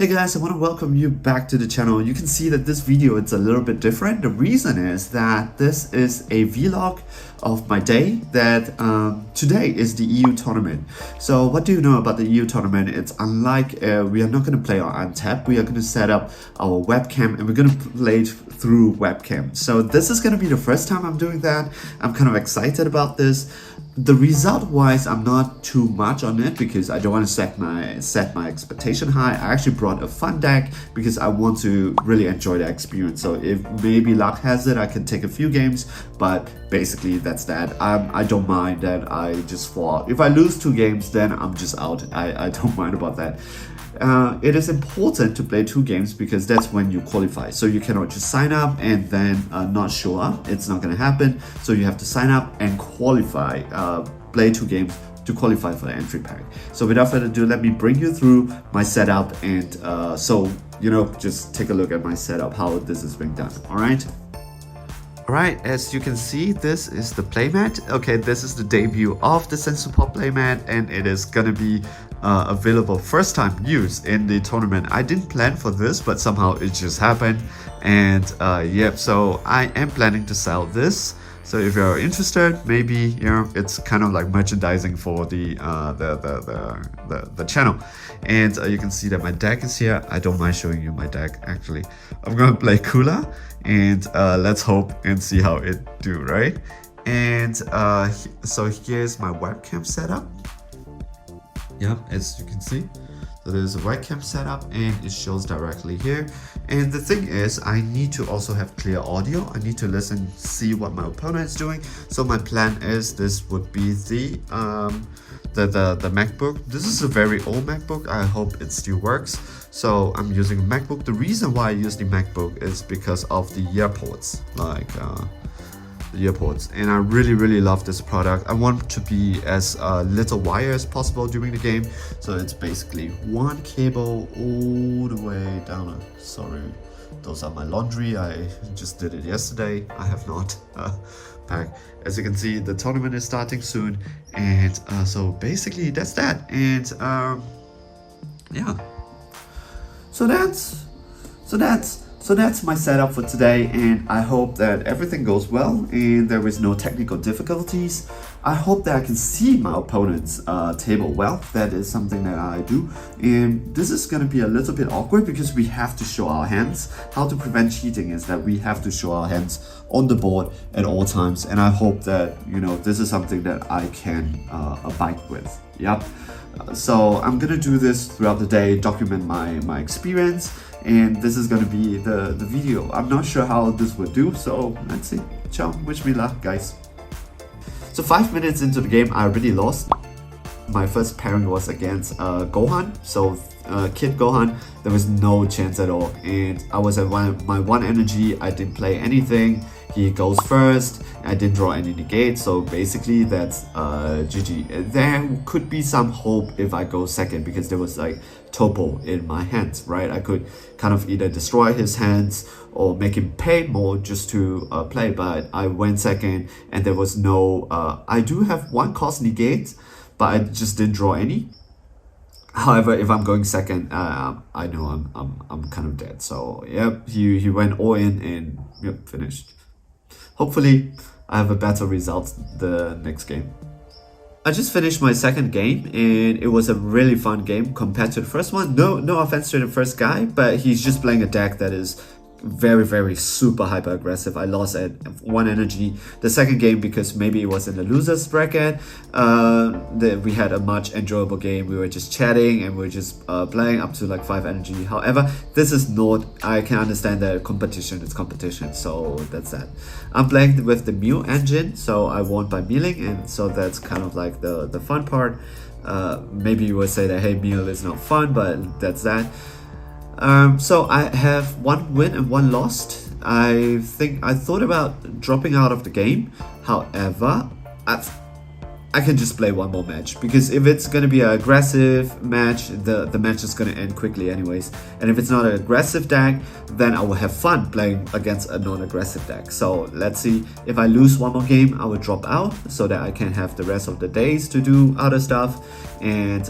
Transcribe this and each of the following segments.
Hey guys, I want to welcome you back to the channel. You can see that this video it's a little bit different. The reason is that this is a vlog of my day that today is the EU tournament. So what do you know about the EU tournament? It's unlike we are not going to play on tap. We are going to set up our webcam and we're going to play it through webcam. So this is going to be the first time I'm doing that. I'm kind of excited about this. The result wise, I'm not too much on it because I don't want to set my expectation high. I actually brought a fun deck because I want to really enjoy the experience. So if maybe luck has it, I can take a few games, but basically that's that. I don't mind that I just fall. If I lose 2 games, then I'm just out. I don't mind about that. It is important to play 2 games because that's when you qualify. So you cannot just sign up and then not show up. It's not going to happen. So you have to sign up and qualify, play 2 games to qualify for the entry pack. So without further ado, let me bring you through my setup and so you know, just take a look at my setup, how this is being done. Alright, as you can see, this is the playmat. Okay, this is the debut of the Sensu Pop playmat and it is gonna be available first time use in the tournament. I didn't plan for this, but somehow it just happened. And yep, so I am planning to sell this. So if you're interested, maybe, you know, it's kind of like merchandising for the channel. And you can see that my deck is here. I don't mind showing you my deck actually. I'm gonna play Kula and let's hope and see how it do, right? And so here's my webcam setup. Yeah, as you can see. So there's a webcam setup and it shows directly here. And the thing is, I need to also have clear audio. I need to listen, see what my opponent is doing. So my plan is this would be the MacBook. This is a very old MacBook. I hope it still works. So I'm using a MacBook. The reason why I use the MacBook is because of the earports, like the earports, and I really love this product. I want to be as little wire as possible during the game, so it's basically one cable all the way down. Sorry, those are my laundry. I just did it yesterday. I have not packed. As you can see, the tournament is starting soon, and so basically that's that. And yeah, so that's my setup for today, and I hope that everything goes well and there is no technical difficulties. I hope that I can see my opponent's table well. That is something that I do, and this is going to be a little bit awkward because we have to show our hands. How to prevent cheating is that we have to show our hands on the board at all times, and I hope that, you know, this is something that I can abide with. Yep. So I'm gonna do this throughout the day, document my experience, and this is gonna be the video. I'm not sure how this would do, so let's see. Ciao, wish me luck, guys. So 5 minutes into the game, I already lost. My first pairing was against Gohan, so Kid Gohan, there was no chance at all, and I was at my 1 energy. I didn't play anything. He goes first. I didn't draw any negate, so basically that's GG. There could be some hope if I go second because there was like topo in my hands, right? I could kind of either destroy his hands or make him pay more just to play, but I went second and there was no I do have 1 cost negate, but I just didn't draw any. However, if I'm going second, I know I'm kind of dead. So yep, he went all in and yep, finished. Hopefully, I have a better result the next game. I just finished my second game and it was a really fun game compared to the first one. No offense to the first guy, but he's just playing a deck that is very super hyper aggressive. I lost at 1 energy the second game because maybe it was in the losers bracket. We had a much enjoyable game. We were just chatting and we were just playing up to like 5 energy. However, this is not, I can understand that competition is competition, so that's that. I'm playing with the Mew engine, so I won by mealing, and so that's kind of like the fun part. Maybe you would say that, hey, Mew is not fun, but that's that. So I have 1 win and 1 lost. I thought about dropping out of the game. However, I can just play 1 more match because if it's gonna be an aggressive match, the match is gonna end quickly anyways. And if it's not an aggressive deck, then I will have fun playing against a non-aggressive deck. So let's see, if I lose 1 more game, I will drop out so that I can have the rest of the days to do other stuff. And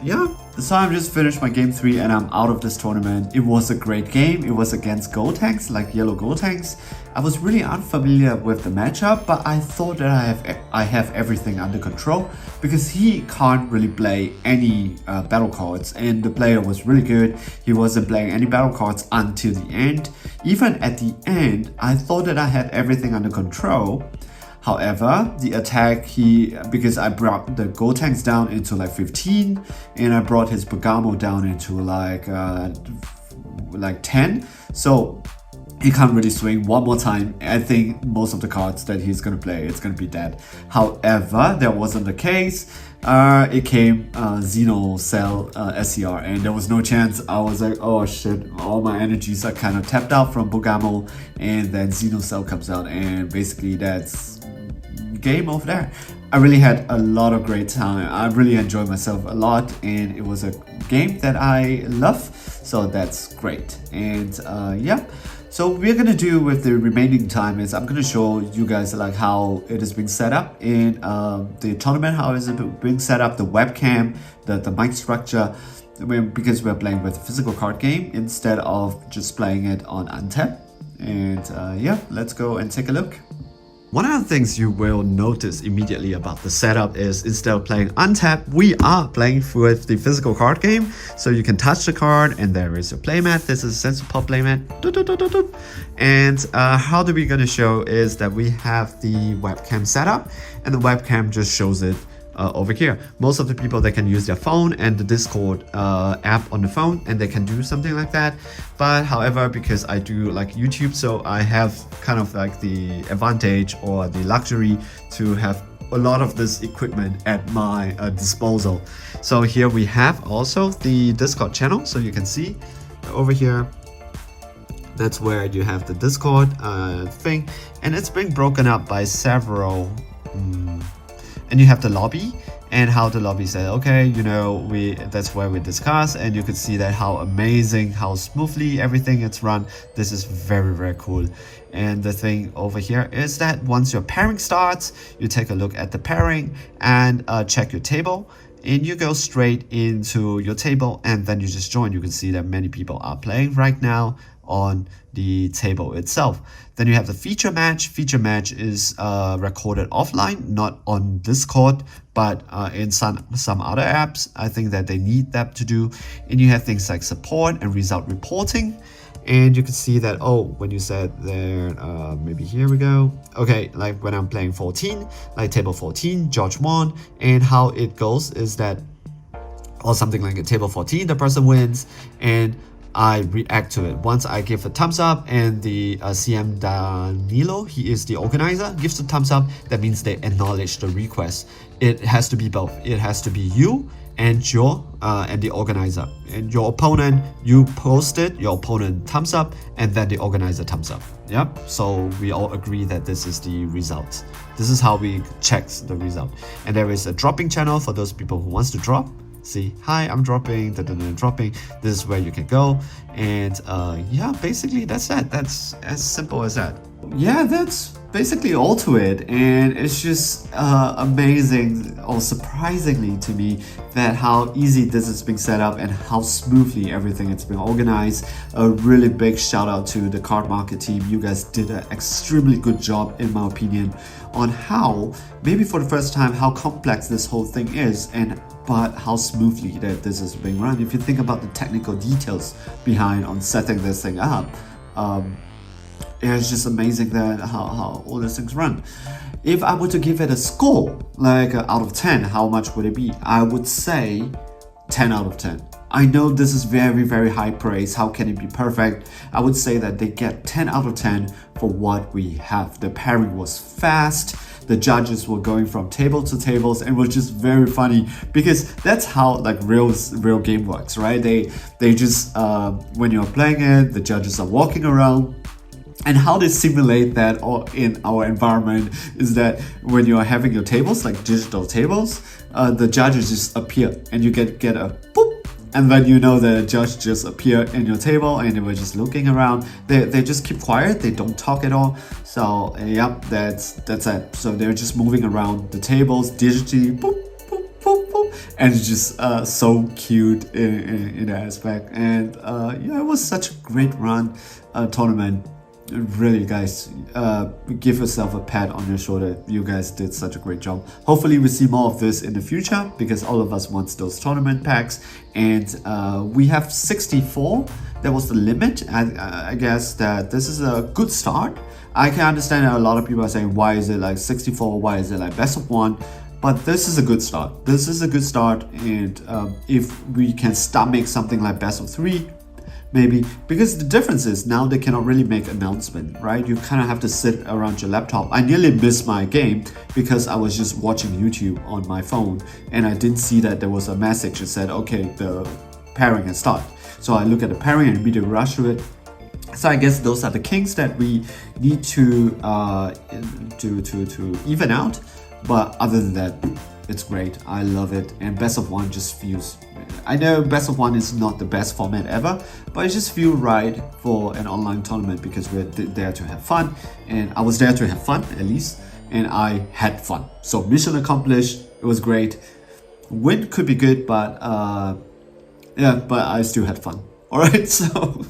yeah, so I've just finished my game 3 and I'm out of this tournament. It was a great game. It was against gold tanks, like yellow gold tanks. I was really unfamiliar with the matchup, but I thought that I have everything under control because he can't really play any battle cards, and the player was really good. He wasn't playing any battle cards until the end. Even at the end, I thought that I had everything under control. However, the attack, because I brought the gold tanks down into like 15 and I brought his Bergamo down into like 10. So he can't really swing one more time. I think most of the cards that he's gonna play, it's gonna be dead. However, that wasn't the case. It came Xeno Cell SCR and there was no chance. I was like, oh shit, all my energies are kind of tapped out from Bergamo, and then Xeno Cell comes out and basically that's game over there. I really had a lot of great time. I really enjoyed myself a lot and it was a game that I love, so that's great. And yeah, so what we're gonna do with the remaining time is I'm gonna show you guys like how it is being set up in the tournament, how is it being set up, the webcam, the mic structure, because we're playing with a physical card game instead of just playing it on Untap. And yeah, let's go and take a look. One of the things you will notice immediately about the setup is instead of playing Untap, we are playing with the physical card game. So you can touch the card and there is your playmat. This is a Sense Pop playmat. And how we gonna show is that we have the webcam setup and the webcam just shows it over here. Most of the people, they can use their phone and the Discord app on the phone and they can do something like that. But however, because I do like YouTube, so I have kind of like the advantage or the luxury to have a lot of this equipment at my disposal. So here we have also the Discord channel, so you can see over here, that's where you have the Discord thing, and it's been broken up by several and you have the lobby and how the lobby said, okay, you know, that's where we discuss, and you could see that how amazing, how smoothly everything is run. This is very, very cool. And the thing over here is that once your pairing starts, you take a look at the pairing and check your table, and you go straight into your table and then you just join. You can see that many people are playing right now on the table itself. Then you have the feature match. Feature match is recorded offline, not on Discord, but in some other apps. I think that they need that to do. And you have things like support and result reporting. And you can see that, oh, when you said there, maybe here we go. Okay, like when I'm playing 14, like table 14, George won. And how it goes is that, or something like a table 14, the person wins, and I react to it. Once I give a thumbs up and the CM Danilo, he is the organizer, gives a thumbs up, that means they acknowledge the request. It has to be both. It has to be you and your and the organizer. And your opponent, you post it, your opponent thumbs up, and then the organizer thumbs up. Yep. So we all agree that this is the result. This is how we check the result. And there is a dropping channel for those people who wants to drop. See, hi, I'm dropping, dropping. This is where you can go. And yeah, basically that's that. That's as simple as that. Yeah, that's basically all to it. And it's just amazing, or surprisingly to me, that how easy this is being set up and how smoothly everything is being organized. A really big shout out to the Cardmarket team. You guys did an extremely good job, in my opinion, on how, maybe for the first time, how complex this whole thing is, but how smoothly that this is being run. If you think about the technical details behind on setting this thing up, it's just amazing that how all these things run. If I were to give it a score, like out of 10, how much would it be? I would say 10 out of 10. I know this is very, very high praise. How can it be perfect? I would say that they get 10 out of 10 for what we have. The pairing was fast. The judges were going from table to tables, and it was just very funny because that's how like real game works, right? They just when you're playing it, the judges are walking around. And how they simulate that in our environment is that when you're having your tables, like digital tables, the judges just appear and you get a boop, and then you know the judge just appeared in your table and they were just looking around. They just keep quiet, they don't talk at all. So yep, that's it. So they're just moving around the tables digitally, boop, boop, boop, boop. and it's just so cute in that aspect. And yeah, it was such a great run tournament. Really, guys, give yourself a pat on your shoulder. You guys did such a great job. Hopefully we see more of this in the future, because all of us wants those tournament packs. And we have 64. That was the limit. I guess that this is a good start. I can understand that a lot of people are saying, why is it like 64? Why is it like best of 1? But this is a good start. This is a good start. And if we can start make something like best of 3, maybe, because the difference is now they cannot really make announcement, right? You kind of have to sit around your laptop. I nearly missed my game because I was just watching YouTube on my phone, and I didn't see that there was a message that said, okay, the pairing has started. So I look at the pairing and immediately rush to it. So I guess those are the kinks that we need to even out. But other than that, it's great. I love it. And best of 1 just feels, I know best of 1 is not the best format ever, but it just feels right for an online tournament, because we're there to have fun, and I was there to have fun at least, and I had fun. So mission accomplished. It was great. Win could be good, but yeah, but I still had fun. All right, so